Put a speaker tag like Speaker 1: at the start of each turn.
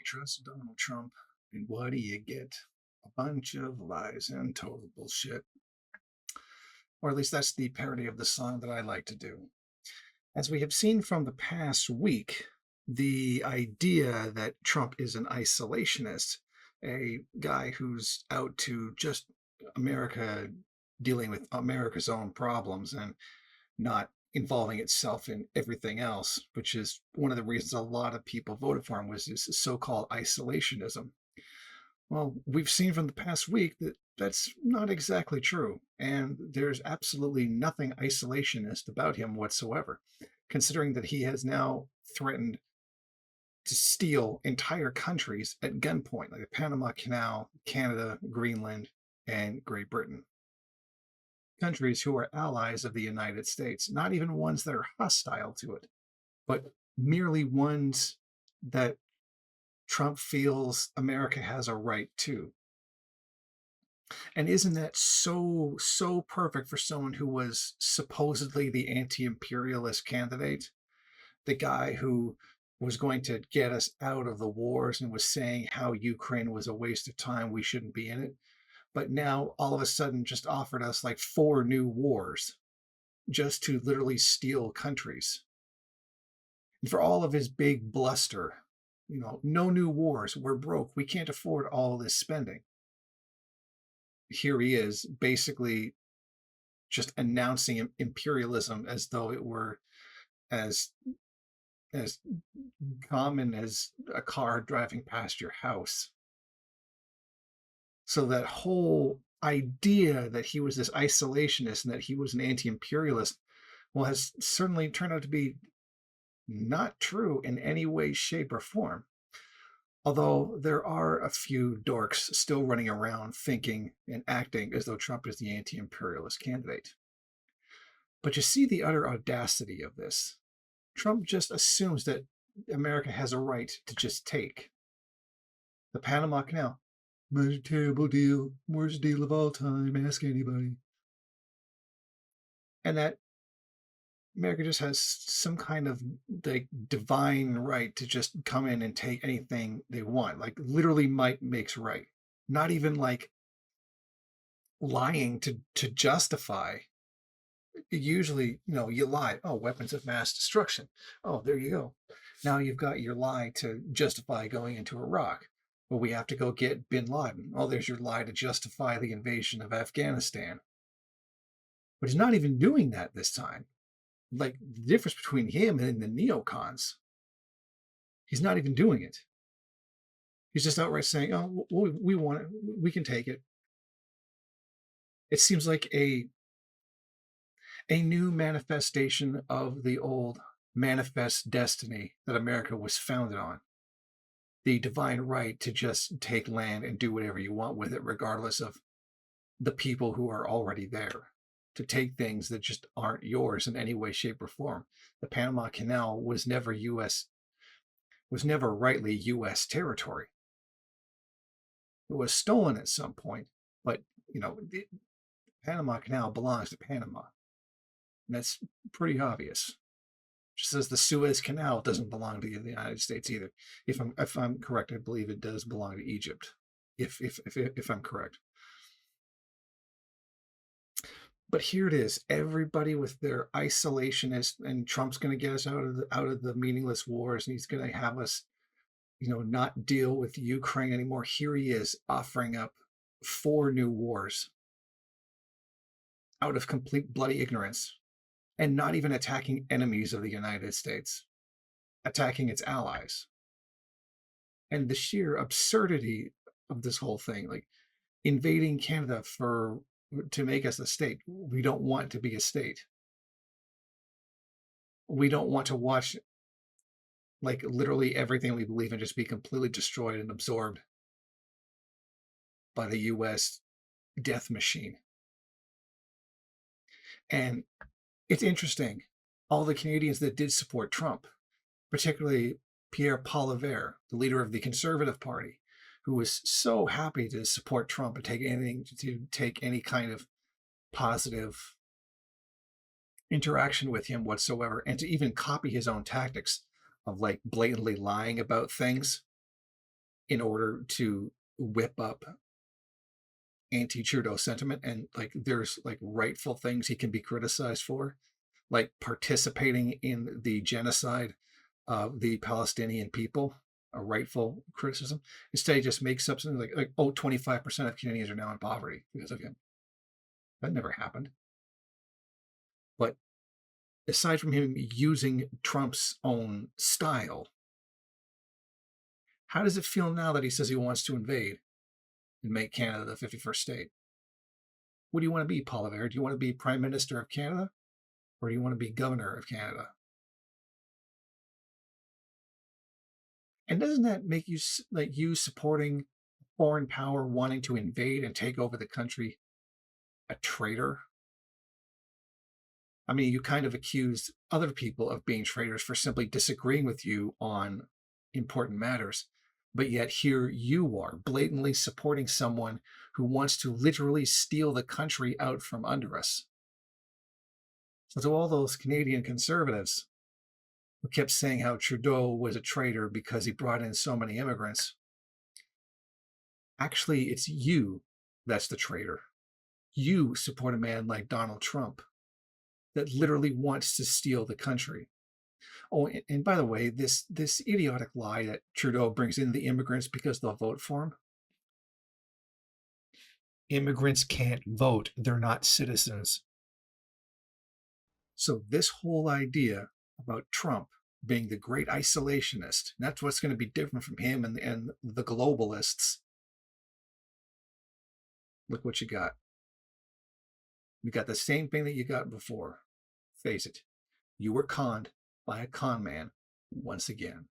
Speaker 1: trust Donald Trump, and what do you get? A bunch of lies and total bullshit. Or at least that's the parody of the song that I like to do. As we have seen from the past week, the idea that Trump is an isolationist, a guy who's out to just America dealing with America's own problems and not involving itself in everything else, which is one of the reasons a lot of people voted for him, was this so-called isolationism. Well, we've seen from the past week that that's not exactly true, and there's absolutely nothing isolationist about him whatsoever, considering that he has now threatened to steal entire countries at gunpoint, like the Panama Canal, Canada, Greenland, and Great Britain. Countries who are allies of the United States, not even ones that are hostile to it, but merely ones that Trump feels America has a right to. And isn't that so perfect for someone who was supposedly the anti-imperialist candidate? The guy who was going to get us out of the wars and was saying how Ukraine was a waste of time, we shouldn't be in it. But now all of a sudden just offered us like 4 new wars just to literally steal countries. And for all of his big bluster, no new wars, we're broke, we can't afford all this spending. Here he is basically just announcing imperialism as though it were as as common as a car driving past your house. So that whole idea that he was this isolationist and that he was an anti-imperialist, well, has certainly turned out to be not true in any way, shape, or form. Although there are a few dorks still running around thinking and acting as though Trump is the anti-imperialist candidate. But you see the utter audacity of this. Trump just assumes that America has a right to just take the Panama Canal. Most terrible deal, worst deal of all time, ask anybody. And that America just has some kind of like divine right to just come in and take anything they want. Like literally might makes right. Not even like lying to justify. Usually, you lie. Oh, weapons of mass destruction. Oh, there you go. Now you've got your lie to justify going into Iraq. Well, we have to go get bin Laden. Oh, there's your lie to justify the invasion of Afghanistan. But he's not even doing that this time. Like the difference between him and the neocons, he's not even doing it. He's just outright saying, oh, we want it, we can take it. It seems like a new manifestation of the old manifest destiny that America was founded on. The divine right to just take land and do whatever you want with it, regardless of the people who are already there. To take things that just aren't yours in any way, shape, or form. The Panama Canal was never rightly U.S. territory. It was stolen at some point, but the Panama Canal belongs to Panama. And that's pretty obvious. Just as the Suez Canal doesn't belong to the United States either. If I'm correct, I believe it does belong to Egypt. If I'm correct. But here it is, everybody with their isolationist, and Trump's going to get us out of the meaningless wars, and he's going to have us, not deal with Ukraine anymore. Here he is offering up 4 new wars out of complete bloody ignorance, and not even attacking enemies of the United States, attacking its allies. And the sheer absurdity of this whole thing, like invading Canada to make us a state. We don't want to be a state. We don't want to watch like literally everything we believe in just be completely destroyed and absorbed by the US death machine. And it's interesting, all the Canadians that did support Trump, particularly Pierre Poilievre, the leader of the Conservative Party, who was so happy to support Trump and take any kind of positive interaction with him whatsoever, and to even copy his own tactics of like blatantly lying about things in order to whip up anti-Trudeau sentiment. And like there's like rightful things he can be criticized for, like participating in the genocide of the Palestinian people, a rightful criticism. Instead, he just makes up something like oh, 25% of Canadians are now in poverty because of him. That never happened. But aside from him using Trump's own style, how does it feel now that he says he wants to invade and make Canada the 51st state? What do you want to be, Poilievre? Do you want to be Prime Minister of Canada, or do you want to be Governor of Canada? And doesn't that make you like you supporting foreign power wanting to invade and take over the country a traitor? I mean, you kind of accused other people of being traitors for simply disagreeing with you on important matters. But yet here you are blatantly supporting someone who wants to literally steal the country out from under us. So to all those Canadian conservatives who kept saying how Trudeau was a traitor because he brought in so many immigrants, actually, it's you that's the traitor. You support a man like Donald Trump that literally wants to steal the country. Oh, and by the way, this idiotic lie that Trudeau brings in the immigrants because they'll vote for him. Immigrants can't vote. They're not citizens. So this whole idea about Trump being the great isolationist, that's what's going to be different from him and the globalists. Look what you got. You got the same thing that you got before. Face it. You were conned by a con man once again.